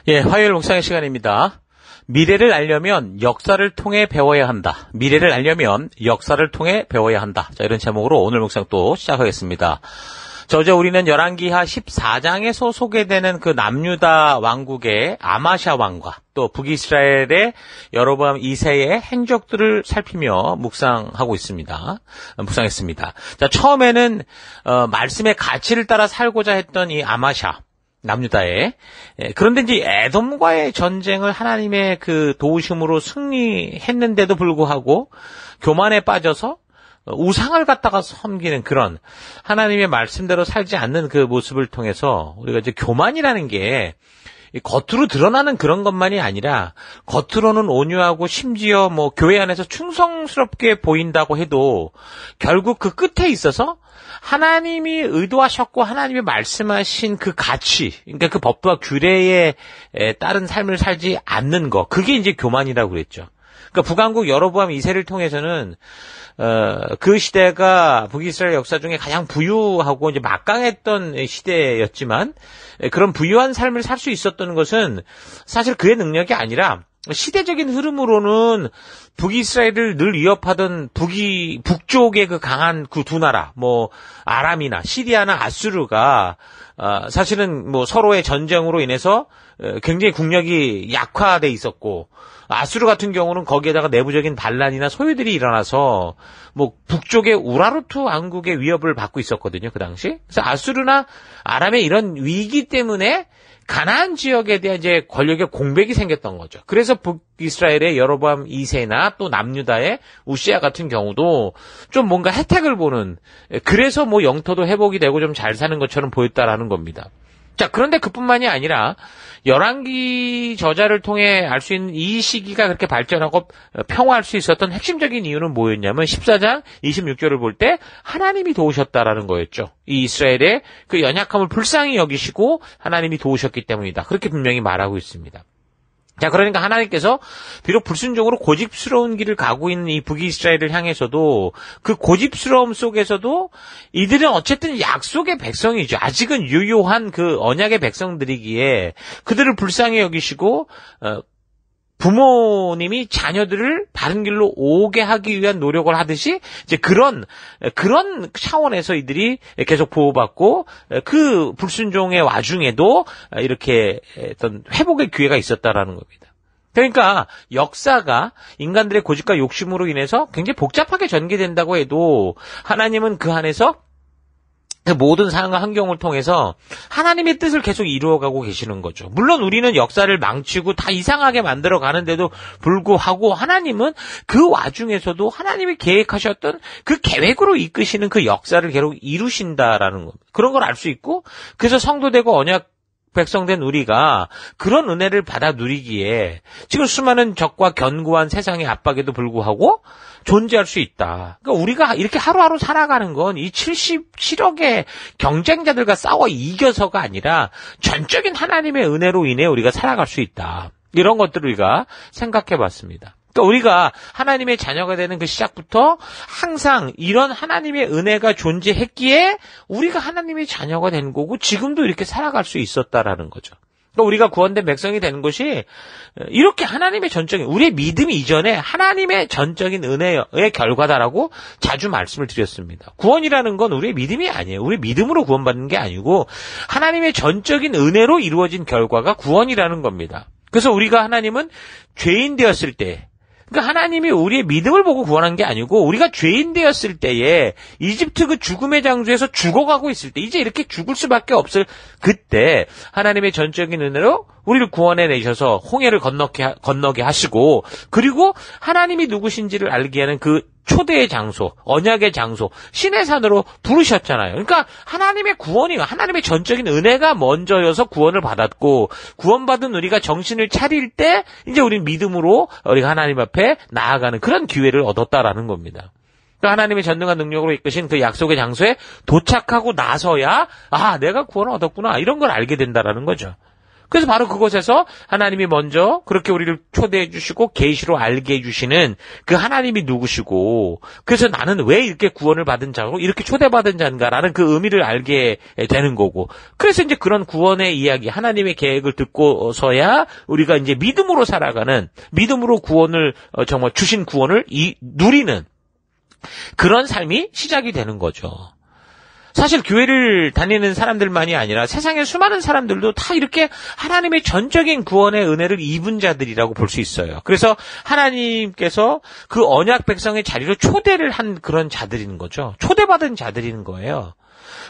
예, 화요일 묵상의 시간입니다. 미래를 알려면 역사를 통해 배워야 한다. 미래를 알려면 역사를 통해 배워야 한다. 자, 이런 제목으로 오늘 묵상 또 시작하겠습니다. 어제 우리는 열왕기하 14장에서 소개되는 그 남유다 왕국의 아마샤 왕과 또 북이스라엘의 여로보암 2세의 행적들을 살피며 묵상하고 있습니다. 묵상했습니다. 자, 처음에는 말씀의 가치를 따라 살고자 했던 이 아마샤 남유다에, 그런데 이제 에돔과의 전쟁을 하나님의 그 도우심으로 승리했는데도 불구하고 교만에 빠져서 우상을 갖다가 섬기는 그런 하나님의 말씀대로 살지 않는 그 모습을 통해서 우리가 이제 교만이라는 게 겉으로 드러나는 그런 것만이 아니라 겉으로는 온유하고 심지어 뭐 교회 안에서 충성스럽게 보인다고 해도 결국 그 끝에 있어서 하나님이 의도하셨고 하나님이 말씀하신 그 가치, 그러니까 그 법과 규례에 따른 삶을 살지 않는 거, 그게 이제 교만이라고 그랬죠. 그러니까 북왕국 여로보암 2세를 통해서는 그 시대가 북이스라엘 역사 중에 가장 부유하고 이제 막강했던 시대였지만 그런 부유한 삶을 살 수 있었던 것은 사실 그의 능력이 아니라 시대적인 흐름으로는 북이스라엘을 늘 위협하던 북쪽의 그 강한 그 두 나라, 뭐 아람이나 시리아나 아수르가 사실은 뭐 서로의 전쟁으로 인해서 굉장히 국력이 약화돼 있었고, 아수르 같은 경우는 거기에다가 내부적인 반란이나 소요들이 일어나서 뭐 북쪽의 우라르트 왕국의 위협을 받고 있었거든요, 그 당시. 그래서 아수르나 아람의 이런 위기 때문에 가나안 지역에 대한 이제 권력의 공백이 생겼던 거죠. 그래서 북이스라엘의 여로보암 2세나 또 남유다의 우시아 같은 경우도 좀 뭔가 혜택을 보는, 그래서 뭐 영토도 회복이 되고 좀 잘 사는 것처럼 보였다라는 겁니다. 자, 그런데 그뿐만이 아니라 열왕기 저자를 통해 알 수 있는 이 시기가 그렇게 발전하고 평화할 수 있었던 핵심적인 이유는 뭐였냐면 14장 26절을 볼 때 하나님이 도우셨다라는 거였죠. 이 이스라엘의 그 연약함을 불쌍히 여기시고 하나님이 도우셨기 때문이다. 그렇게 분명히 말하고 있습니다. 자, 그러니까 하나님께서 비록 불순종으로 고집스러운 길을 가고 있는 이 북이스라엘을 향해서도 그 고집스러움 속에서도 이들은 어쨌든 약속의 백성이죠. 아직은 유효한 그 언약의 백성들이기에 그들을 불쌍히 여기시고 부모님이 자녀들을 바른 길로 오게 하기 위한 노력을 하듯이 이제 그런 차원에서 이들이 계속 보호받고 그 불순종의 와중에도 이렇게 어떤 회복의 기회가 있었다라는 겁니다. 그러니까 역사가 인간들의 고집과 욕심으로 인해서 굉장히 복잡하게 전개된다고 해도 하나님은 그 안에서 그 모든 상황과 환경을 통해서 하나님의 뜻을 계속 이루어가고 계시는 거죠. 물론 우리는 역사를 망치고 다 이상하게 만들어 가는데도 불구하고 하나님은 그 와중에서도 하나님이 계획하셨던 그 계획으로 이끄시는 그 역사를 계속 이루신다라는 겁니다. 그런 걸 알 수 있고, 그래서 성도되고 언약 백성된 우리가 그런 은혜를 받아 누리기에 지금 수많은 적과 견고한 세상의 압박에도 불구하고 존재할 수 있다. 그러니까 우리가 이렇게 하루하루 살아가는 건 이 77억의 경쟁자들과 싸워 이겨서가 아니라 전적인 하나님의 은혜로 인해 우리가 살아갈 수 있다. 이런 것들을 우리가 생각해 봤습니다. 그러니까 우리가 하나님의 자녀가 되는 그 시작부터 항상 이런 하나님의 은혜가 존재했기에 우리가 하나님의 자녀가 된 거고 지금도 이렇게 살아갈 수 있었다라는 거죠. 그러니까 우리가 구원된 백성이 되는 것이 이렇게 하나님의 전적인, 우리의 믿음 이전에 하나님의 전적인 은혜의 결과다라고 자주 말씀을 드렸습니다. 구원이라는 건 우리의 믿음이 아니에요. 우리 믿음으로 구원받는 게 아니고 하나님의 전적인 은혜로 이루어진 결과가 구원이라는 겁니다. 그래서 우리가 하나님은 죄인 되었을 때, 그러니까 하나님이 우리의 믿음을 보고 구원한 게 아니고 우리가 죄인 되었을 때에 이집트 그 죽음의 장소에서 죽어가고 있을 때, 이제 이렇게 죽을 수밖에 없을 그때 하나님의 전적인 은혜로 우리를 구원해 내셔서 홍해를 건너게 하시고, 그리고 하나님이 누구신지를 알게 하는 그 초대의 장소, 언약의 장소, 신의 산으로 부르셨잖아요. 그러니까 하나님의 구원이, 하나님의 전적인 은혜가 먼저여서 구원을 받았고, 구원받은 우리가 정신을 차릴 때 이제 우리 믿음으로 우리가 하나님 앞에 나아가는 그런 기회를 얻었다라는 겁니다. 그러니까 하나님의 전능한 능력으로 이끄신 그 약속의 장소에 도착하고 나서야 내가 구원을 얻었구나, 이런 걸 알게 된다라는 거죠. 그래서 바로 그곳에서 하나님이 먼저 그렇게 우리를 초대해 주시고 계시로 알게 해주시는 그 하나님이 누구시고, 그래서 나는 왜 이렇게 구원을 받은 자고 이렇게 초대받은 자인가라는 그 의미를 알게 되는 거고, 그래서 이제 그런 구원의 이야기, 하나님의 계획을 듣고서야 우리가 이제 믿음으로 살아가는, 믿음으로 구원을 정말 주신 구원을 누리는 그런 삶이 시작이 되는 거죠. 사실 교회를 다니는 사람들만이 아니라 세상의 수많은 사람들도 다 이렇게 하나님의 전적인 구원의 은혜를 입은 자들이라고 볼 수 있어요. 그래서 하나님께서 그 언약 백성의 자리로 초대를 한 그런 자들인 거죠. 초대받은 자들인 거예요.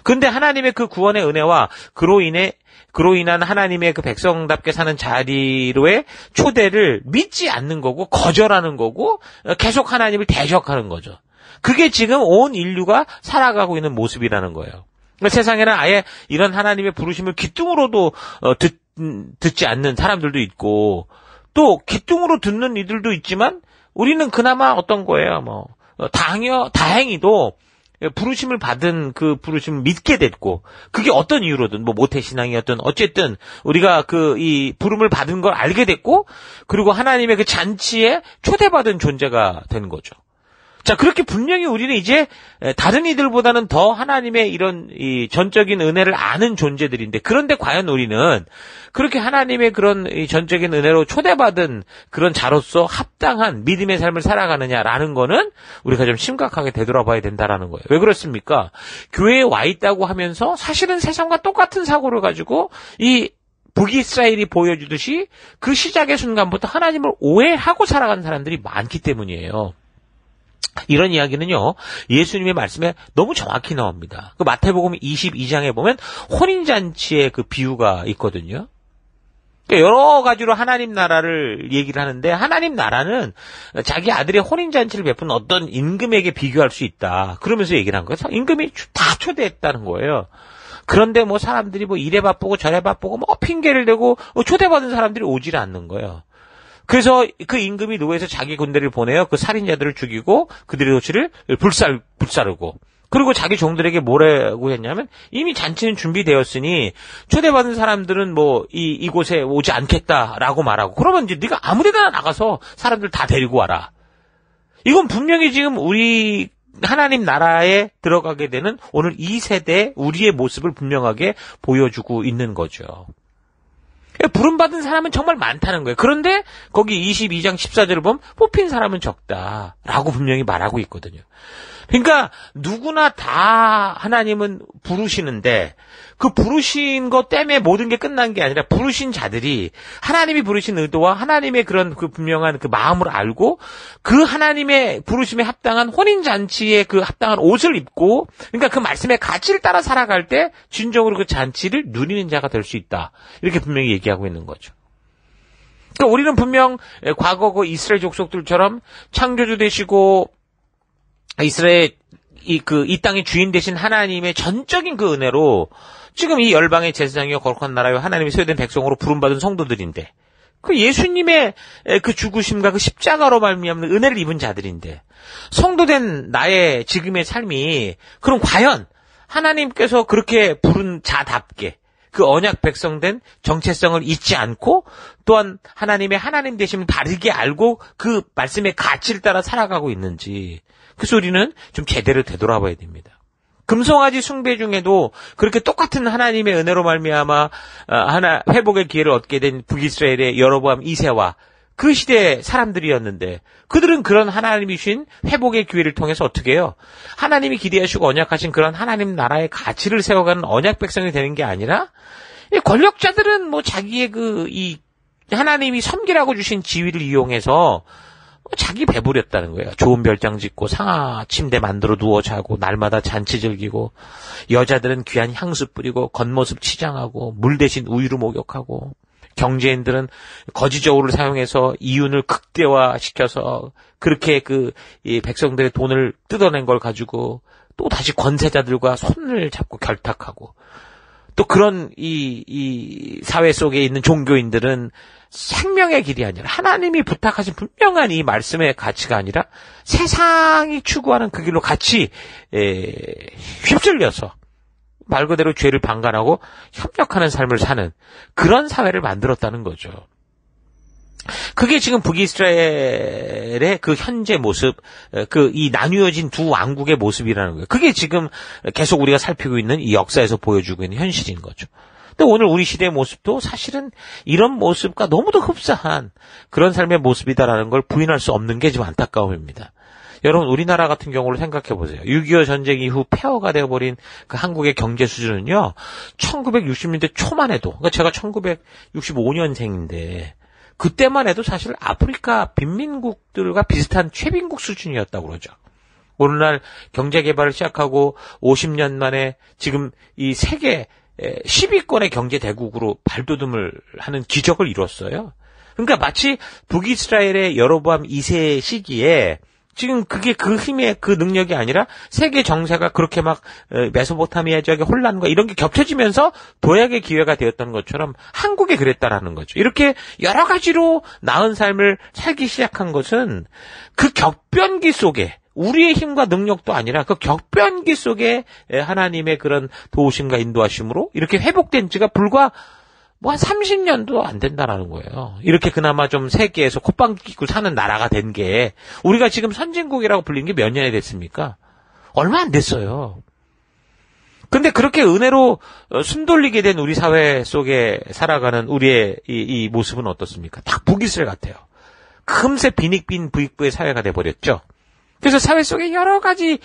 그런데 하나님의 그 구원의 은혜와 그로 인한 하나님의 그 백성답게 사는 자리로의 초대를 믿지 않는 거고, 거절하는 거고, 계속 하나님을 대적하는 거죠. 그게 지금 온 인류가 살아가고 있는 모습이라는 거예요. 세상에는 아예 이런 하나님의 부르심을 귀뚱으로도 듣지 않는 사람들도 있고, 또 귀뚱으로 듣는 이들도 있지만, 우리는 그나마 어떤 거예요? 다행히도 부르심을 받은 그 부르심을 믿게 됐고, 그게 어떤 이유로든, 모태신앙이었든, 어쨌든, 우리가 이 부름을 받은 걸 알게 됐고, 그리고 하나님의 그 잔치에 초대받은 존재가 된 거죠. 자, 그렇게 분명히 우리는 이제 다른 이들보다는 더 하나님의 이런 이 전적인 은혜를 아는 존재들인데, 그런데 과연 우리는 그렇게 하나님의 그런 이 전적인 은혜로 초대받은 그런 자로서 합당한 믿음의 삶을 살아가느냐라는 거는 우리가 좀 심각하게 되돌아봐야 된다라는 거예요. 왜 그렇습니까? 교회에 와 있다고 하면서 사실은 세상과 똑같은 사고를 가지고 이 북이스라엘이 보여주듯이 그 시작의 순간부터 하나님을 오해하고 살아가는 사람들이 많기 때문이에요. 이런 이야기는요, 예수님의 말씀에 너무 정확히 나옵니다. 그 마태복음 22장에 보면 혼인잔치의 그 비유가 있거든요. 여러 가지로 하나님 나라를 얘기를 하는데, 하나님 나라는 자기 아들의 혼인잔치를 베푼 어떤 임금에게 비교할 수 있다, 그러면서 얘기를 한 거예요. 임금이 다 초대했다는 거예요. 그런데 사람들이 이래 바쁘고 저래 바쁘고 핑계를 대고 초대받은 사람들이 오질 않는 거예요. 그래서 그 임금이 노예에서 자기 군대를 보내요. 그 살인자들을 죽이고 그들의 도시를 불사르고, 그리고 자기 종들에게 뭐라고 했냐면, 이미 잔치는 준비되었으니 초대받은 사람들은 이곳에 오지 않겠다라고 말하고, 그러면 이제 네가 아무데나 나가서 사람들 다 데리고 와라. 이건 분명히 지금 우리 하나님 나라에 들어가게 되는 오늘 이 세대 우리의 모습을 분명하게 보여주고 있는 거죠. 부름받은 사람은 정말 많다는 거예요. 그런데 거기 22장 14절을 보면 뽑힌 사람은 적다라고 분명히 말하고 있거든요. 그러니까 누구나 다 하나님은 부르시는데, 그 부르신 것 때문에 모든 게 끝난 게 아니라 부르신 자들이 하나님이 부르신 의도와 하나님의 그런 그 분명한 그 마음을 알고 그 하나님의 부르심에 합당한 혼인잔치에 그 합당한 옷을 입고, 그러니까 그 말씀의 가치를 따라 살아갈 때 진정으로 그 잔치를 누리는 자가 될 수 있다, 이렇게 분명히 얘기하고 있는 거죠. 그러니까 우리는 분명 과거 그 이스라엘 족속들처럼 창조주 되시고 이스라엘 이 땅의 주인 되신 하나님의 전적인 그 은혜로 지금 이 열방의 제사장이요 거룩한 나라요 하나님의 소유된 백성으로 부름받은 성도들인데, 그 예수님의 그 죽으심과 그 십자가로 말미암는 은혜를 입은 자들인데, 성도된 나의 지금의 삶이 그럼 과연 하나님께서 그렇게 부른 자답게 그 언약 백성된 정체성을 잊지 않고, 또한 하나님의 하나님 되심을 바르게 알고 그 말씀의 가치를 따라 살아가고 있는지, 그래서 우리는 좀 제대로 되돌아봐야 됩니다. 금송아지 숭배 중에도 그렇게 똑같은 하나님의 은혜로 말미암아 회복의 기회를 얻게 된 북이스라엘의 여로보암 2세와 그 시대의 사람들이었는데, 그들은 그런 하나님이 주신 회복의 기회를 통해서 어떻게 해요? 하나님이 기대하시고 언약하신 그런 하나님 나라의 가치를 세워가는 언약 백성이 되는 게 아니라, 권력자들은 자기의 이 하나님이 섬기라고 주신 지위를 이용해서 자기 배부렸다는 거예요. 좋은 별장 짓고 상하 침대 만들어 누워 자고 날마다 잔치 즐기고, 여자들은 귀한 향수 뿌리고 겉모습 치장하고 물 대신 우유로 목욕하고, 경제인들은 거지저울을 사용해서 이윤을 극대화시켜서 그렇게 이 백성들의 돈을 뜯어낸 걸 가지고 또 다시 권세자들과 손을 잡고 결탁하고, 또 그런 이 사회 속에 있는 종교인들은 생명의 길이 아니라 하나님이 부탁하신 분명한 이 말씀의 가치가 아니라 세상이 추구하는 그 길로 같이 휩쓸려서 말 그대로 죄를 방관하고 협력하는 삶을 사는 그런 사회를 만들었다는 거죠. 그게 지금 북이스라엘의 그 현재 모습, 이 나뉘어진 두 왕국의 모습이라는 거예요. 그게 지금 계속 우리가 살피고 있는 이 역사에서 보여주고 있는 현실인 거죠. 근데 오늘 우리 시대의 모습도 사실은 이런 모습과 너무도 흡사한 그런 삶의 모습이다라는 걸 부인할 수 없는 게 지금 안타까움입니다. 여러분, 우리나라 같은 경우를 생각해 보세요. 6.25 전쟁 이후 폐허가 되어버린 그 한국의 경제 수준은요, 1960년대 초만 해도, 그러니까 제가 1965년생인데, 그때만 해도 사실 아프리카 빈민국들과 비슷한 최빈국 수준이었다고 그러죠. 오늘날 경제 개발을 시작하고 50년 만에 지금 이 세계 10위권의 경제 대국으로 발돋움을 하는 기적을 이뤘어요. 그러니까 마치 북이스라엘의 여로보암 2세 시기에 지금 그게 그 힘의 그 능력이 아니라 세계 정세가 그렇게 막 메소포타미아 지역의 혼란과 이런 게 겹쳐지면서 도약의 기회가 되었던 것처럼 한국이 그랬다라는 거죠. 이렇게 여러 가지로 나은 삶을 살기 시작한 것은 그 격변기 속에 우리의 힘과 능력도 아니라 그 격변기 속에 하나님의 그런 도우심과 인도하심으로 이렇게 회복된 지가 불과 한 30년도 안 된다라는 거예요. 이렇게 그나마 좀 세계에서 콧방귀 뀌고 사는 나라가 된 게 우리가 지금 선진국이라고 불리는 게 몇 년이 됐습니까? 얼마 안 됐어요. 근데 그렇게 은혜로 숨 돌리게 된 우리 사회 속에 살아가는 우리의 이 모습은 어떻습니까? 딱 북이스라엘 같아요. 금세 빈익빈 부익부의 사회가 돼버렸죠. 그래서 사회 속에 여러 가지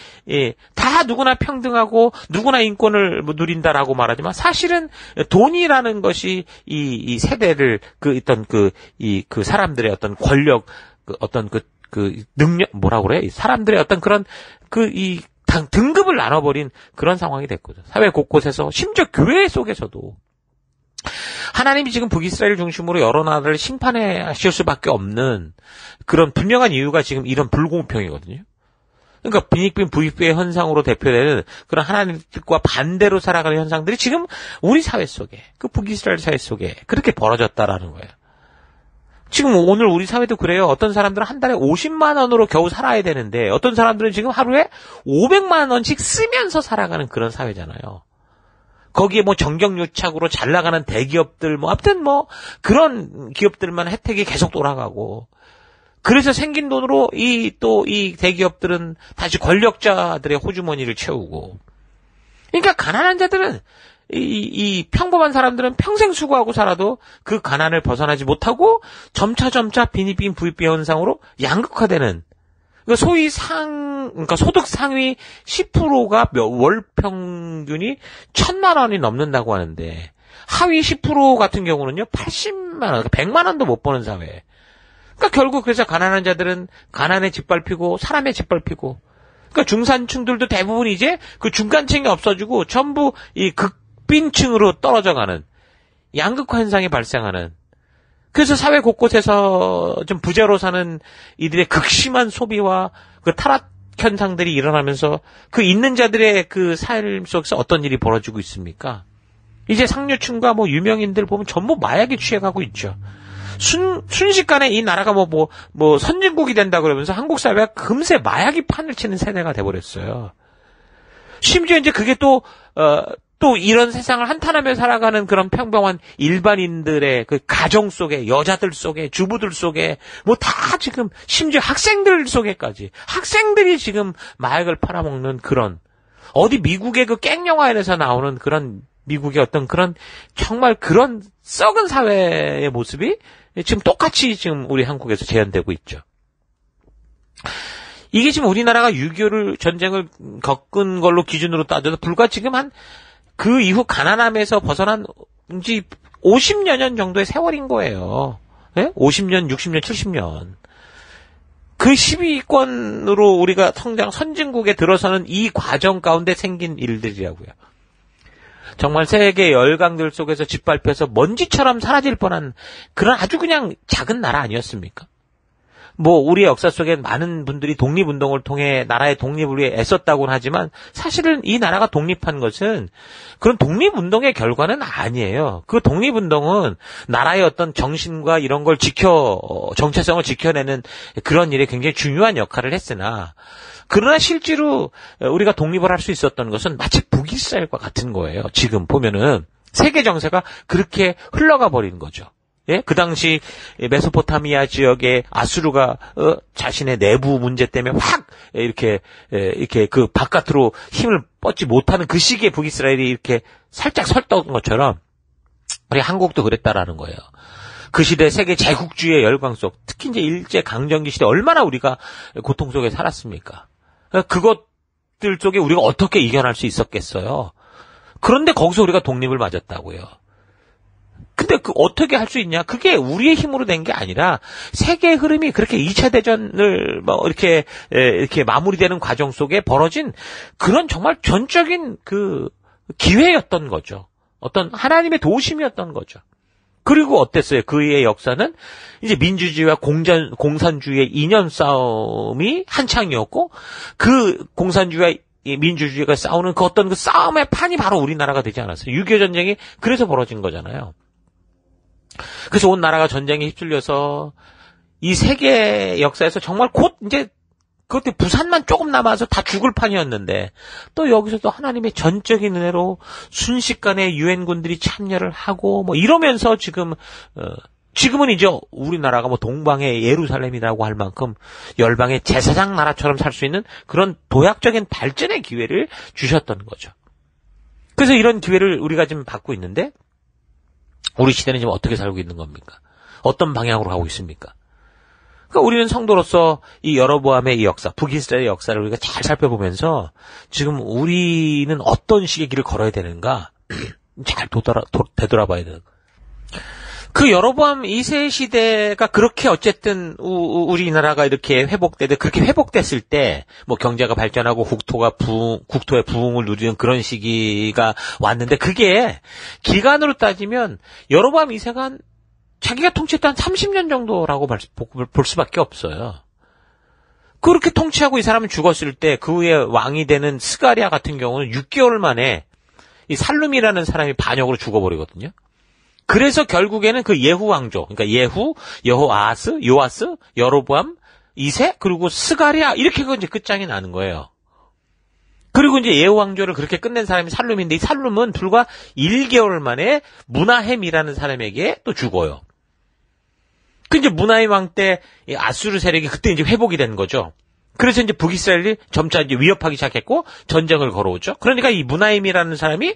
다 누구나 평등하고 누구나 인권을 누린다라고 말하지만 사실은 돈이라는 것이 이 세대를 그 사람들의 어떤 권력 어떤 그 능력 뭐라고 그래? 사람들의 어떤 그런 등급을 나눠버린 그런 상황이 됐거든. 사회 곳곳에서 심지어 교회 속에서도 하나님이 지금 북이스라엘 중심으로 여러 나라를 심판하실 수밖에 없는 그런 분명한 이유가 지금 이런 불공평이거든요. 그러니까 빈익빈 부익부의 현상으로 대표되는 그런 하나님과 반대로 살아가는 현상들이 지금 우리 사회 속에, 그 북이스라엘 사회 속에 그렇게 벌어졌다라는 거예요. 지금 오늘 우리 사회도 그래요. 어떤 사람들은 한 달에 50만 원으로 겨우 살아야 되는데 어떤 사람들은 지금 하루에 500만 원씩 쓰면서 살아가는 그런 사회잖아요. 거기에 정경유착으로 잘 나가는 대기업들, 아무튼 그런 기업들만 혜택이 계속 돌아가고, 그래서 생긴 돈으로 이 대기업들은 다시 권력자들의 호주머니를 채우고, 그러니까 가난한 자들은, 이 평범한 사람들은 평생 수고하고 살아도 그 가난을 벗어나지 못하고 점차 빈익빈 부익부 현상으로 양극화되는, 그러니까 소위 그러니까 소득 상위 10%가 월 평균이 1,000만 원이 넘는다고 하는데, 하위 10% 같은 경우는요, 80만 원, 100만 원도 못 버는 사회. 그러니까 결국 그래서 가난한 자들은 가난에 짓밟히고, 사람에 짓밟히고, 그러니까 중산층들도 대부분 이제 그 중간층이 없어지고 전부 이 극빈층으로 떨어져가는 양극화 현상이 발생하는, 그래서 사회 곳곳에서 좀 부자로 사는 이들의 극심한 소비와 그 타락 현상들이 일어나면서 그 있는 자들의 그 삶 속에서 어떤 일이 벌어지고 있습니까? 이제 상류층과 유명인들 보면 전부 마약에 취해가고 있죠. 순식간에 이 나라가 선진국이 된다 그러면서 한국 사회가 금세 마약이 판을 치는 세대가 돼버렸어요. 심지어 이제 그게 또 이런 세상을 한탄하며 살아가는 그런 평범한 일반인들의 그 가정 속에, 여자들 속에, 주부들 속에, 다 지금, 심지어 학생들 속에까지, 학생들이 지금 마약을 팔아먹는 그런, 어디 미국의 그 깽영화에서 나오는 그런 미국의 어떤 그런, 정말 그런 썩은 사회의 모습이 지금 똑같이 지금 우리 한국에서 재현되고 있죠. 이게 지금 우리나라가 6.25 전쟁을 겪은 걸로 기준으로 따져도 불과 지금 그 이후 가난함에서 벗어난 지 50여 년 정도의 세월인 거예요. 네? 50년, 60년, 70년. 그 10위권으로 우리가 선진국에 들어서는 이 과정 가운데 생긴 일들이라고요. 정말 세계 열강들 속에서 짓밟혀서 먼지처럼 사라질 뻔한 그런 아주 그냥 작은 나라 아니었습니까? 우리의 역사 속에 많은 분들이 독립운동을 통해 나라의 독립을 위해 애썼다고는 하지만 사실은 이 나라가 독립한 것은 그런 독립운동의 결과는 아니에요. 그 독립운동은 나라의 어떤 정신과 이런 걸 정체성을 지켜내는 그런 일에 굉장히 중요한 역할을 했으나, 그러나 실제로 우리가 독립을 할 수 있었던 것은 마치 북이스라엘과 같은 거예요. 지금 보면은 세계 정세가 그렇게 흘러가 버리는 거죠. 예? 그 당시 메소포타미아 지역의 아수르가 자신의 내부 문제 때문에 확 이렇게 그 바깥으로 힘을 뻗지 못하는 그 시기에 북이스라엘이 이렇게 살짝 설떴던 것처럼 우리 한국도 그랬다라는 거예요. 그 시대 세계 제국주의의 열광 속, 특히 이제 일제 강점기 시대 얼마나 우리가 고통 속에 살았습니까? 그것들 속에 우리가 어떻게 이겨낼 수 있었겠어요? 그런데 거기서 우리가 독립을 맞았다고요. 근데 어떻게 할 수 있냐? 그게 우리의 힘으로 된 게 아니라 세계의 흐름이 그렇게 2차 대전을 이렇게 마무리되는 과정 속에 벌어진 그런 정말 전적인 그 기회였던 거죠. 어떤 하나님의 도우심이었던 거죠. 그리고 어땠어요? 그의 역사는 이제 민주주의와 공산주의의 이념 싸움이 한창이었고 그 공산주의와 민주주의가 싸우는 그 어떤 그 싸움의 판이 바로 우리나라가 되지 않았어요. 6.25 전쟁이 그래서 벌어진 거잖아요. 그래서 온 나라가 전쟁에 휩쓸려서 이 세계 역사에서 정말 곧 이제 그때 부산만 조금 남아서 다 죽을 판이었는데 또 여기서 또 하나님의 전적인 은혜로 순식간에 유엔군들이 참여를 하고 뭐 이러면서 지금은 이제 우리나라가 뭐 동방의 예루살렘이라고 할 만큼 열방의 제사장 나라처럼 살 수 있는 그런 도약적인 발전의 기회를 주셨던 거죠. 그래서 이런 기회를 우리가 지금 받고 있는데 우리 시대는 지금 어떻게 살고 있는 겁니까? 어떤 방향으로 가고 있습니까? 그러니까 우리는 성도로서 이 여로보암의 이 역사, 북이스라엘의 역사를 우리가 잘 살펴보면서 지금 우리는 어떤 식의 길을 걸어야 되는가 잘 되돌아봐야 되는 거예요. 그 여로보암 2세 시대가 그렇게 어쨌든 우리나라가 이렇게 그렇게 회복됐을 때 뭐 경제가 발전하고 국토의 부흥을 누리는 그런 시기가 왔는데 그게 기간으로 따지면 여로보암 2세가 자기가 통치했던 한 30년 정도라고 볼 수밖에 없어요. 그렇게 통치하고 이 사람은 죽었을 때 그 후에 왕이 되는 스가랴 같은 경우는 6개월 만에 이 살룸이라는 사람이 반역으로 죽어버리거든요. 그래서 결국에는 그 예후 왕조, 그러니까 여호아스, 요아스, 여로보암 2세, 그리고 스가랴 이렇게 이제 끝장이 나는 거예요. 그리고 이제 예후 왕조를 그렇게 끝낸 사람이 살룸인데 이 살룸은 불과 1개월 만에 무나헴이라는 사람에게 또 죽어요. 그 이제 무나헴 왕 때 아수르 세력이 그때 이제 회복이 된 거죠. 그래서 이제 북이스라엘이 점차 이제 위협하기 시작했고 전쟁을 걸어오죠. 그러니까 이 무나임이라는 사람이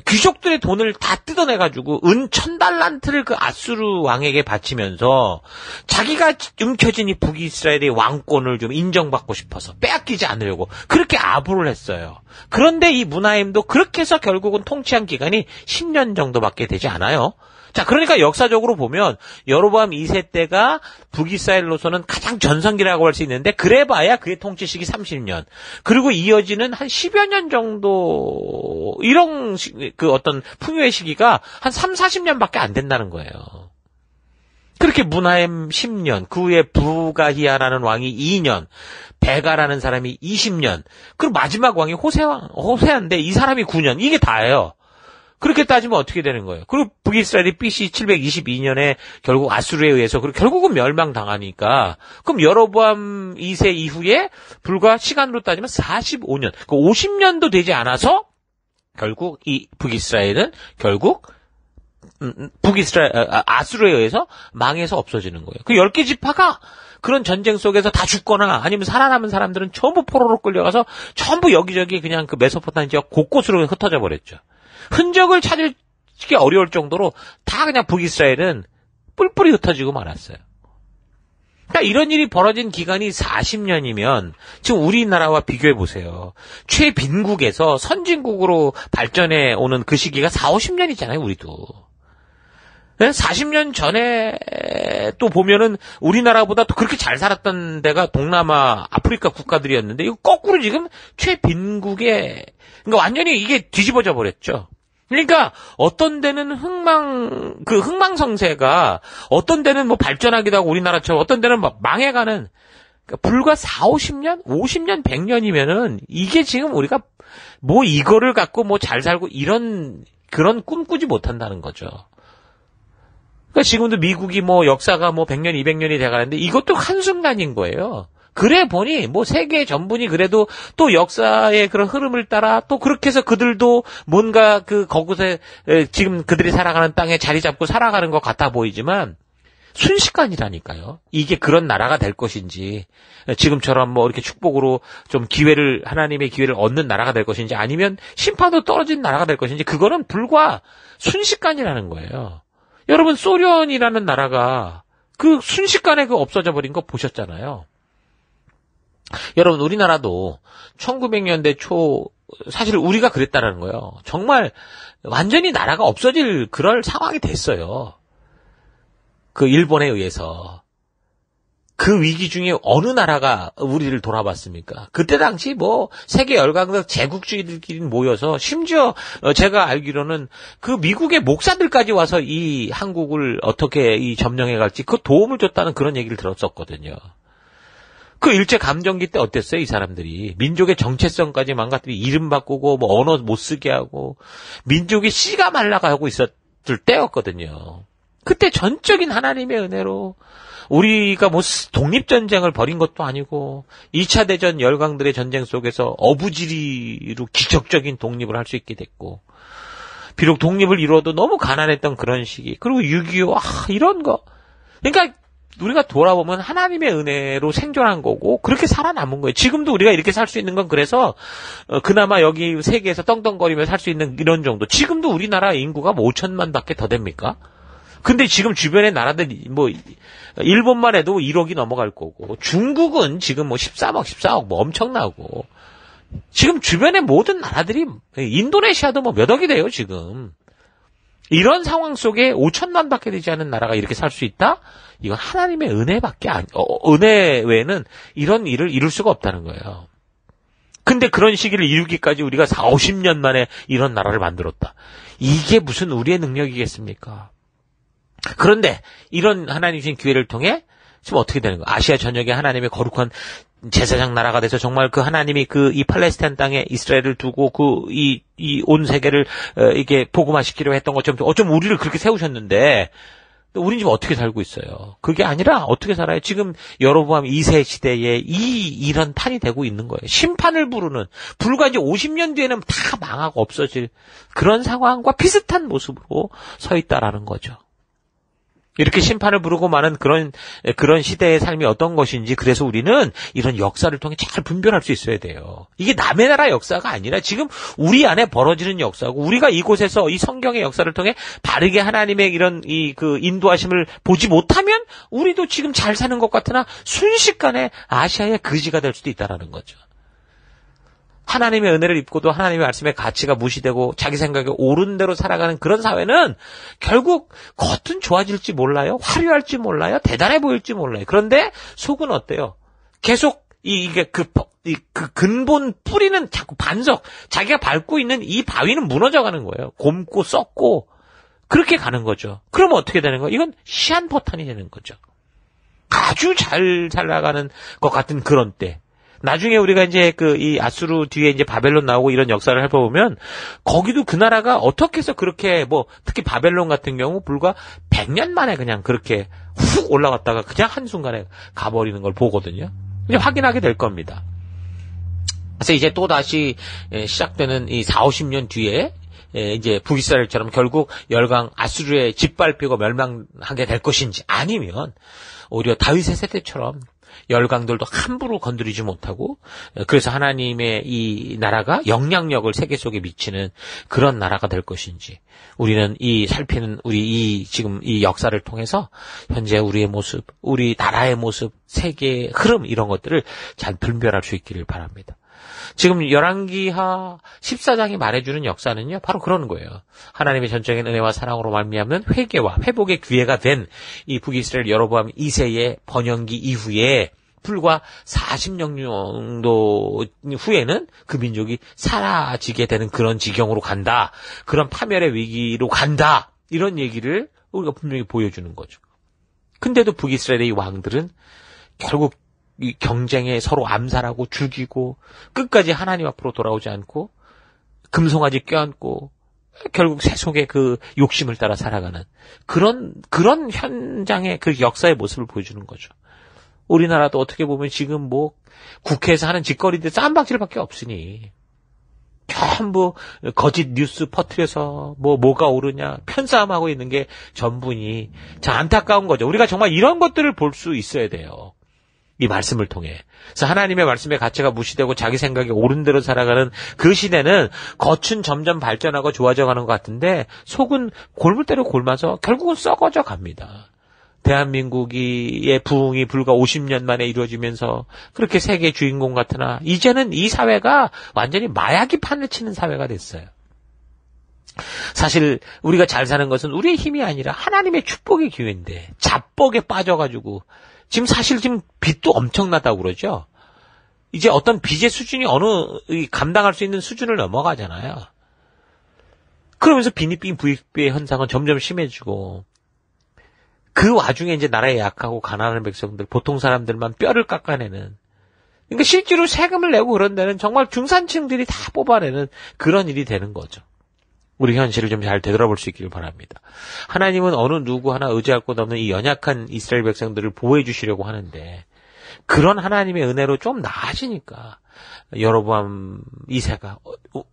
귀족들의 돈을 다 뜯어내가지고 은 1000달란트를 그 아수르 왕에게 바치면서 자기가 움켜쥔 이 북이스라엘의 왕권을 좀 인정받고 싶어서 빼앗기지 않으려고 그렇게 아부를 했어요. 그런데 이 무나임도 그렇게 해서 결국은 통치한 기간이 10년 정도밖에 되지 않아요. 자, 그러니까 역사적으로 보면 여로보암 2세 때가 북이스라엘로서는 가장 전성기라고 할 수 있는데 그래봐야 그의 통치 시기 30년. 그리고 이어지는 한 10여 년 정도 이런 그 어떤 풍요의 시기가 한 3, 40년밖에 안 된다는 거예요. 그렇게 무나헴 10년, 그 후에 부가히야라는 왕이 2년, 베가라는 사람이 20년, 그리고 마지막 왕이 호세아인데 이 사람이 9년. 이게 다예요. 그렇게 따지면 어떻게 되는 거예요? 그리고 북이스라엘이 BC 722년에 결국 아수르에 의해서 결국은 멸망당하니까 그럼 여로보암 2세 이후에 불과 시간으로 따지면 45년, 그 50년도 되지 않아서 결국 이 북이스라엘은 결국 아수르에 의해서 망해서 없어지는 거예요. 그 10개 지파가 그런 전쟁 속에서 다 죽거나 아니면 살아남은 사람들은 전부 포로로 끌려가서 전부 여기저기 그냥 그 메소포타미아 지역 곳곳으로 흩어져 버렸죠. 흔적을 찾기 어려울 정도로 다 그냥 북이스라엘은 뿔뿔이 흩어지고 말았어요. 그러니까 이런 일이 벌어진 기간이 40년이면 지금 우리나라와 비교해 보세요. 최빈국에서 선진국으로 발전해 오는 그 시기가 4, 50년이잖아요, 우리도. 40년 전에 또 보면은 우리나라보다 또 그렇게 잘 살았던 데가 동남아, 아프리카 국가들이었는데 이거 거꾸로 지금 최빈국에 그러니까 완전히 이게 뒤집어져 버렸죠. 그러니까 어떤 데는 흥망성쇠가 어떤 데는 뭐 발전하기도 하고 우리나라처럼 어떤 데는 막 망해가는 그러니까 불과 4, 50년, 50년, 100년이면은 이게 지금 우리가 뭐 이거를 갖고 뭐 잘 살고 그런 꿈꾸지 못한다는 거죠. 그러니까 지금도 미국이 뭐 역사가 뭐 100년, 200년이 돼가는데 이것도 한순간인 거예요. 그래 보니 뭐 세계 전분이 그래도 또 역사의 그런 흐름을 따라 또 그렇게 해서 그들도 뭔가 그 거기서 지금 그들이 살아가는 땅에 자리 잡고 살아가는 것 같아 보이지만 순식간이라니까요. 이게 그런 나라가 될 것인지 지금처럼 뭐 이렇게 축복으로 좀 기회를 하나님의 기회를 얻는 나라가 될 것인지 아니면 심판도 떨어진 나라가 될 것인지 그거는 불과 순식간이라는 거예요. 여러분 소련이라는 나라가 그 순식간에 그 없어져 버린 거 보셨잖아요. 여러분 우리나라도 1900년대 초 사실 우리가 그랬다라는 거예요. 정말 완전히 나라가 없어질 그럴 상황이 됐어요. 그 일본에 의해서. 그 위기 중에 어느 나라가 우리를 돌아봤습니까? 그때 당시 뭐 세계 열강국 제국주의들끼리 모여서 심지어 제가 알기로는 그 미국의 목사들까지 와서 이 한국을 어떻게 이 점령해 갈지 그 도움을 줬다는 그런 얘기를 들었었거든요. 그 일제 감정기 때 어땠어요, 이 사람들이? 민족의 정체성까지 망가뜨리고 이름 바꾸고 뭐 언어 못 쓰게 하고 민족이 씨가 말라가고 있었을 때였거든요. 그때 전적인 하나님의 은혜로 우리가 뭐 독립전쟁을 벌인 것도 아니고 2차 대전 열강들의 전쟁 속에서 어부지리로 기적적인 독립을 할 수 있게 됐고 비록 독립을 이루어도 너무 가난했던 그런 시기 그리고 6.25 이런 거 그러니까 우리가 돌아보면 하나님의 은혜로 생존한 거고 그렇게 살아남은 거예요. 지금도 우리가 이렇게 살 수 있는 건 그래서 그나마 여기 세계에서 떵떵거리며 살 수 있는 이런 정도. 지금도 우리나라 인구가 뭐 5천만밖에 더 됩니까? 근데 지금 주변의 나라들 뭐 일본만 해도 1억이 넘어갈 거고 중국은 지금 뭐 13억, 14억 뭐 엄청나고 지금 주변의 모든 나라들이 인도네시아도 뭐 몇 억이 돼요 지금. 이런 상황 속에 5천만밖에 되지 않은 나라가 이렇게 살 수 있다? 이건 하나님의 은혜밖에 은혜 외에는 이런 일을 이룰 수가 없다는 거예요. 근데 그런 시기를 이루기까지 우리가 4, 50년 만에 이런 나라를 만들었다. 이게 무슨 우리의 능력이겠습니까? 그런데 이런 하나님 주신 기회를 통해 지금 어떻게 되는 거예요? 아시아 전역에 하나님의 거룩한 제사장 나라가 돼서 정말 그 하나님이 그 이 팔레스타인 땅에 이스라엘을 두고 그 이 온 세계를 이게 복음화시키려 했던 것처럼 어쩜 우리를 그렇게 세우셨는데 우린 지금 어떻게 살고 있어요? 그게 아니라 어떻게 살아요? 지금 여로보암 2세 시대에 이런 판이 되고 있는 거예요. 심판을 부르는 불과 이제 50년 뒤에는 다 망하고 없어질 그런 상황과 비슷한 모습으로 서 있다라는 거죠. 이렇게 심판을 부르고 마는 그런 시대의 삶이 어떤 것인지 그래서 우리는 이런 역사를 통해 잘 분별할 수 있어야 돼요. 이게 남의 나라 역사가 아니라 지금 우리 안에 벌어지는 역사고 우리가 이곳에서 이 성경의 역사를 통해 바르게 하나님의 이런 그 인도하심을 보지 못하면 우리도 지금 잘 사는 것 같으나 순식간에 아시아의 거지가 될 수도 있다라는 거죠. 하나님의 은혜를 입고도 하나님의 말씀의 가치가 무시되고 자기 생각에 옳은 대로 살아가는 그런 사회는 결국 겉은 좋아질지 몰라요. 화려할지 몰라요. 대단해 보일지 몰라요. 그런데 속은 어때요? 계속 이게 그 근본 뿌리는 자꾸 반석, 자기가 밟고 있는 이 바위는 무너져가는 거예요. 곪고 썩고 그렇게 가는 거죠. 그러면 어떻게 되는 거예요? 이건 시한포탄이 되는 거죠. 아주 잘 살아가는 것 같은 그런 때. 나중에 우리가 이제 이 아수르 뒤에 이제 바벨론 나오고 이런 역사를 해보면 거기도 그 나라가 어떻게 해서 그렇게 뭐 특히 바벨론 같은 경우 불과 100년 만에 그냥 그렇게 훅 올라갔다가 그냥 한순간에 가버리는 걸 보거든요. 이제 확인하게 될 겁니다. 그래서 이제 또 다시 시작되는 이 4, 50년 뒤에 이제 북이스라엘처럼 결국 열강 아수르에 짓밟히고 멸망하게 될 것인지 아니면 오히려 다윗의 세대처럼 열강들도 함부로 건드리지 못하고 그래서 하나님의 이 나라가 영향력을 세계 속에 미치는 그런 나라가 될 것인지 우리는 살피는 우리 지금 이 역사를 통해서 현재 우리의 모습, 우리 나라의 모습, 세계의 흐름 이런 것들을 잘 분별할 수 있기를 바랍니다. 지금 열왕기하 14장이 말해주는 역사는요 바로 그런 거예요. 하나님의 전적인 은혜와 사랑으로 말미암는 회개와 회복의 기회가 된 이 북이스라엘 여로보암 2세의 번영기 이후에 불과 40년 정도 후에는 그 민족이 사라지게 되는 그런 지경으로 간다. 그런 파멸의 위기로 간다. 이런 얘기를 우리가 분명히 보여주는 거죠. 근데도 북이스라엘의 이 왕들은 결국 이 경쟁에 서로 암살하고 죽이고 끝까지 하나님 앞으로 돌아오지 않고 금송아지 껴안고 결국 세속의 그 욕심을 따라 살아가는 그런 현장의 그 역사의 모습을 보여주는 거죠. 우리나라도 어떻게 보면 지금 뭐 국회에서 하는 짓거리들 쌈박질밖에 없으니 전부 거짓 뉴스 퍼뜨려서 뭐가 오르냐 편싸움하고 있는 게 전부니 참 안타까운 거죠. 우리가 정말 이런 것들을 볼 수 있어야 돼요. 이 말씀을 통해. 그래서 하나님의 말씀의 가치가 무시되고 자기 생각에 옳은 대로 살아가는 그 시대는 겉은 점점 발전하고 좋아져 가는 것 같은데 속은 골물대로 골마서 결국은 썩어져 갑니다. 대한민국의 부흥이 불과 50년 만에 이루어지면서 그렇게 세계 주인공 같으나 이제는 이 사회가 완전히 마약이 판을 치는 사회가 됐어요. 사실 우리가 잘 사는 것은 우리의 힘이 아니라 하나님의 축복의 기회인데 잡복에 빠져가지고 지금 빚도 엄청나다고 그러죠. 이제 어떤 빚의 수준이 감당할 수 있는 수준을 넘어가잖아요. 그러면서 빈익빈 부익부의 현상은 점점 심해지고 그 와중에 이제 나라에 약하고 가난한 백성들, 보통 사람들만 뼈를 깎아내는. 그러니까 실제로 세금을 내고 그런 데는 정말 중산층들이 다 뽑아내는 그런 일이 되는 거죠. 우리 현실을 좀 잘 되돌아볼 수 있기를 바랍니다. 하나님은 어느 누구 하나 의지할 곳 없는 이 연약한 이스라엘 백성들을 보호해 주시려고 하는데 그런 하나님의 은혜로 좀 나아지니까 여로보암 2세가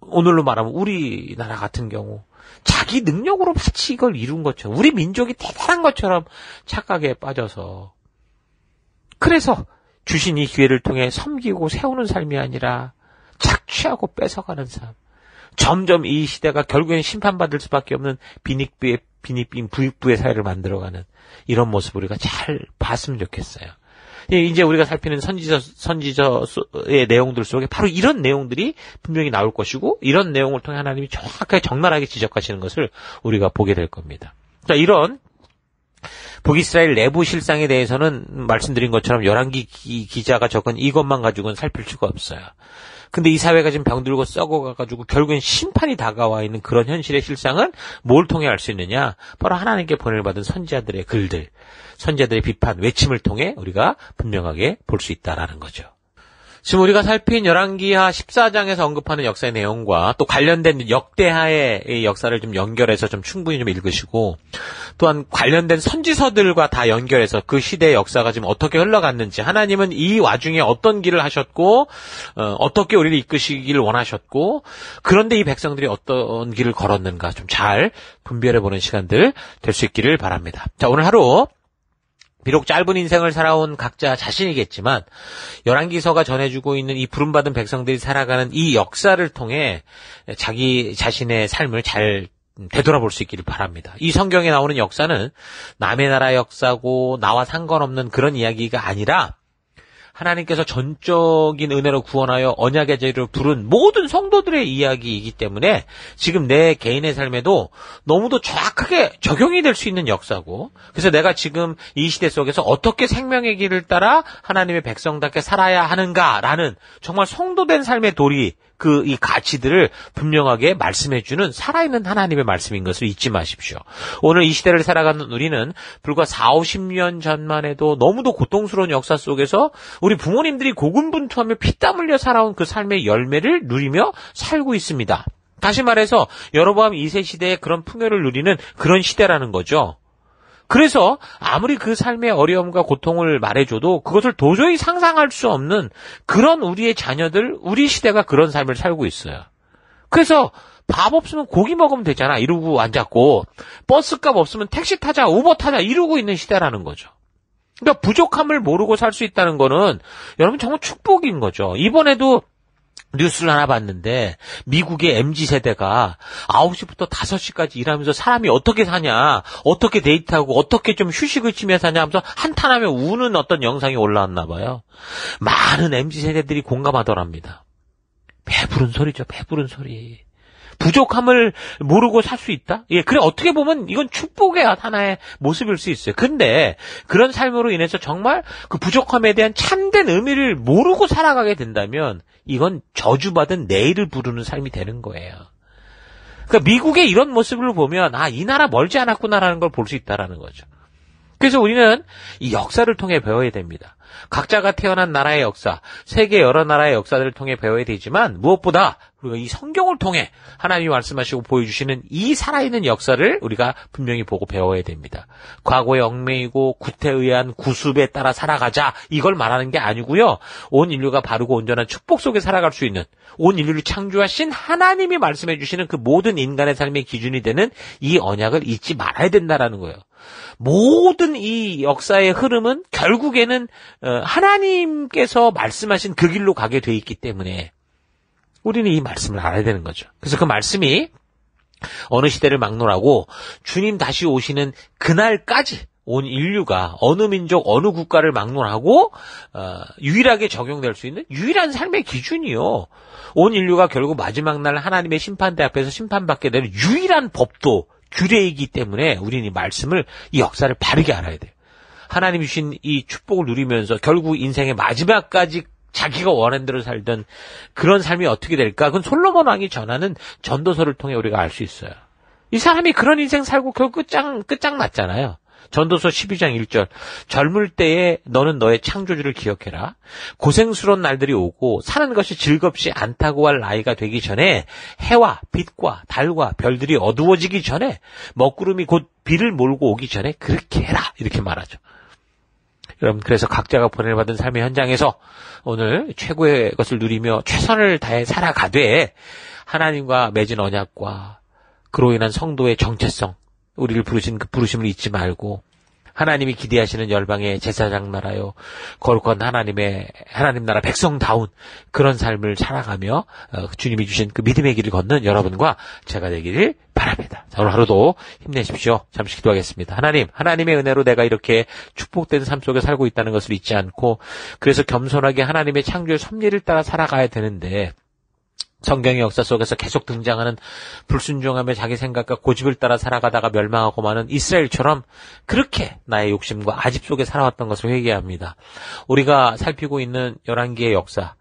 오늘로 말하면 우리나라 같은 경우 자기 능력으로 마치 이걸 이룬 것처럼 우리 민족이 대단한 것처럼 착각에 빠져서 그래서 주신 이 기회를 통해 섬기고 세우는 삶이 아니라 착취하고 뺏어가는 삶. 점점 이 시대가 결국엔 심판받을 수밖에 없는 빈익빈 부익부의 사회를 만들어가는 이런 모습을 우리가 잘 봤으면 좋겠어요. 이제 우리가 살피는 선지서의 내용들 속에 바로 이런 내용들이 분명히 나올 것이고 이런 내용을 통해 하나님이 정확하게 적나라하게 지적하시는 것을 우리가 보게 될 겁니다. 자, 이런 북이스라엘 내부 실상에 대해서는 말씀드린 것처럼 열왕기 기자가 적은 이것만 가지고는 살필 수가 없어요. 근데 이 사회가 지금 병들고 썩어가지고 결국엔 심판이 다가와 있는 그런 현실의 실상은 뭘 통해 알 수 있느냐? 바로 하나님께 보내를 받은 선지자들의 글들, 선지자들의 비판, 외침을 통해 우리가 분명하게 볼 수 있다라는 거죠. 지금 우리가 살핀 열왕기하 14장에서 언급하는 역사의 내용과 또 관련된 역대하의 역사를 좀 연결해서 좀 충분히 좀 읽으시고 또한 관련된 선지서들과 다 연결해서 그 시대의 역사가 지금 어떻게 흘러갔는지 하나님은 이 와중에 어떤 길을 하셨고 어떻게 우리를 이끄시기를 원하셨고 그런데 이 백성들이 어떤 길을 걸었는가 좀 잘 분별해보는 시간들 될 수 있기를 바랍니다. 자, 오늘 하루 비록 짧은 인생을 살아온 각자 자신이겠지만 열왕기서가 전해주고 있는 이 부름받은 백성들이 살아가는 이 역사를 통해 자기 자신의 삶을 잘 되돌아볼 수 있기를 바랍니다. 이 성경에 나오는 역사는 남의 나라 역사고 나와 상관없는 그런 이야기가 아니라 하나님께서 전적인 은혜로 구원하여 언약의 제를 부른 모든 성도들의 이야기이기 때문에 지금 내 개인의 삶에도 너무도 정확하게 적용이 될 수 있는 역사고 그래서 내가 지금 이 시대 속에서 어떻게 생명의 길을 따라 하나님의 백성답게 살아야 하는가라는 정말 성도된 삶의 도리 이 가치들을 분명하게 말씀해주는 살아있는 하나님의 말씀인 것을 잊지 마십시오. 오늘 이 시대를 살아가는 우리는 불과 40, 50년 전만 해도 너무도 고통스러운 역사 속에서 우리 부모님들이 고군분투하며 피땀 흘려 살아온 그 삶의 열매를 누리며 살고 있습니다. 다시 말해서 여로보암 2세 시대의 그런 풍요를 누리는 그런 시대라는 거죠. 그래서 아무리 그 삶의 어려움과 고통을 말해줘도 그것을 도저히 상상할 수 없는 그런 우리의 자녀들, 우리 시대가 그런 삶을 살고 있어요. 그래서 밥 없으면 고기 먹으면 되잖아 이러고 앉았고 버스값 없으면 택시 타자, 우버 타자 이러고 있는 시대라는 거죠. 그러니까 부족함을 모르고 살 수 있다는 거는 여러분 정말 축복인 거죠. 이번에도 뉴스를 하나 봤는데 미국의 MZ세대가 9시부터 5시까지 일하면서 사람이 어떻게 사냐, 어떻게 데이트하고 어떻게 좀 휴식을 취며 사냐 하면서 한탄하며 우는 어떤 영상이 올라왔나 봐요. 많은 MZ세대들이 공감하더랍니다. 배부른 소리죠, 배부른 소리. 부족함을 모르고 살 수 있다? 예, 그래, 어떻게 보면 이건 축복의 하나의 모습일 수 있어요. 근데 그런 삶으로 인해서 정말 그 부족함에 대한 참된 의미를 모르고 살아가게 된다면 이건 저주받은 내일을 부르는 삶이 되는 거예요. 그러니까 미국의 이런 모습을 보면 이 나라 멀지 않았구나라는 걸 볼 수 있다라는 거죠. 그래서 우리는 이 역사를 통해 배워야 됩니다. 각자가 태어난 나라의 역사, 세계 여러 나라의 역사들을 통해 배워야 되지만 무엇보다 우리가 이 성경을 통해 하나님이 말씀하시고 보여주시는 이 살아있는 역사를 우리가 분명히 보고 배워야 됩니다. 과거의 얽매이고 구태에 의한 구습에 따라 살아가자 이걸 말하는 게 아니고요. 온 인류가 바르고 온전한 축복 속에 살아갈 수 있는 온 인류를 창조하신 하나님이 말씀해 주시는 그 모든 인간의 삶의 기준이 되는 이 언약을 잊지 말아야 된다라는 거예요. 모든 이 역사의 흐름은 결국에는 하나님께서 말씀하신 그 길로 가게 돼 있기 때문에 우리는 이 말씀을 알아야 되는 거죠. 그래서 그 말씀이 어느 시대를 막론하고 주님 다시 오시는 그날까지 온 인류가 어느 민족, 어느 국가를 막론하고 유일하게 적용될 수 있는 유일한 삶의 기준이요. 온 인류가 결국 마지막 날 하나님의 심판대 앞에서 심판받게 되는 유일한 법도 규례이기 때문에 우리는 이 말씀을, 이 역사를 바르게 알아야 돼요. 하나님이 주신 이 축복을 누리면서 결국 인생의 마지막까지 자기가 원하는 대로 살던 그런 삶이 어떻게 될까? 그건 솔로몬 왕이 전하는 전도서를 통해 우리가 알 수 있어요. 이 사람이 그런 인생 살고 결국 끝장났잖아요. 전도서 12장 1절. 젊을 때에 너는 너의 창조주를 기억해라. 고생스러운 날들이 오고 사는 것이 즐겁지 않다고 할 나이가 되기 전에 해와 빛과 달과 별들이 어두워지기 전에 먹구름이 곧 비를 몰고 오기 전에 그렇게 해라. 이렇게 말하죠. 여러분, 그래서 각자가 보내받은 삶의 현장에서 오늘 최고의 것을 누리며 최선을 다해 살아가되 하나님과 맺은 언약과 그로 인한 성도의 정체성, 우리를 부르신 그 부르심을 잊지 말고 하나님이 기대하시는 열방의 제사장 나라요, 거룩한 하나님 나라 백성다운 그런 삶을 살아가며 주님이 주신 그 믿음의 길을 걷는 여러분과 제가 되기를 바랍니다. 자, 오늘 하루도 힘내십시오. 잠시 기도하겠습니다. 하나님의 은혜로 내가 이렇게 축복된 삶 속에 살고 있다는 것을 잊지 않고 그래서 겸손하게 하나님의 창조의 섭리를 따라 살아가야 되는데 성경의 역사 속에서 계속 등장하는 불순종하며 자기 생각과 고집을 따라 살아가다가 멸망하고 마는 이스라엘처럼 그렇게 나의 욕심과 아집 속에 살아왔던 것을 회개합니다. 우리가 살피고 있는 11개의 역사,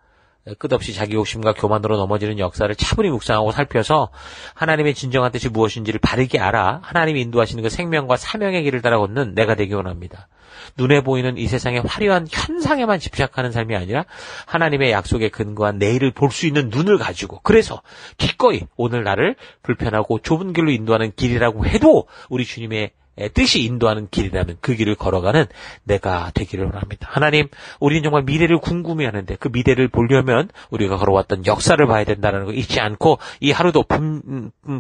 끝없이 자기 욕심과 교만으로 넘어지는 역사를 차분히 묵상하고 살펴서 하나님의 진정한 뜻이 무엇인지를 바르게 알아 하나님이 인도하시는 그 생명과 사명의 길을 따라 걷는 내가 되기 원합니다. 눈에 보이는 이 세상의 화려한 현상에만 집착하는 삶이 아니라 하나님의 약속에 근거한 내일을 볼 수 있는 눈을 가지고 그래서 기꺼이 오늘 나를 불편하고 좁은 길로 인도하는 길이라고 해도 우리 주님의 뜻이 인도하는 길이라면 그 길을 걸어가는 내가 되기를 원합니다. 하나님, 우리는 정말 미래를 궁금해하는데 그 미래를 보려면 우리가 걸어왔던 역사를 봐야 된다는 거 잊지 않고 이 하루도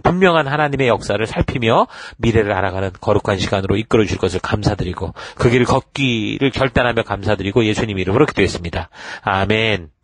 분명한 하나님의 역사를 살피며 미래를 알아가는 거룩한 시간으로 이끌어 주실 것을 감사드리고 그 길을 걷기를 결단하며 감사드리고 예수님 이름으로 기도했습니다. 아멘.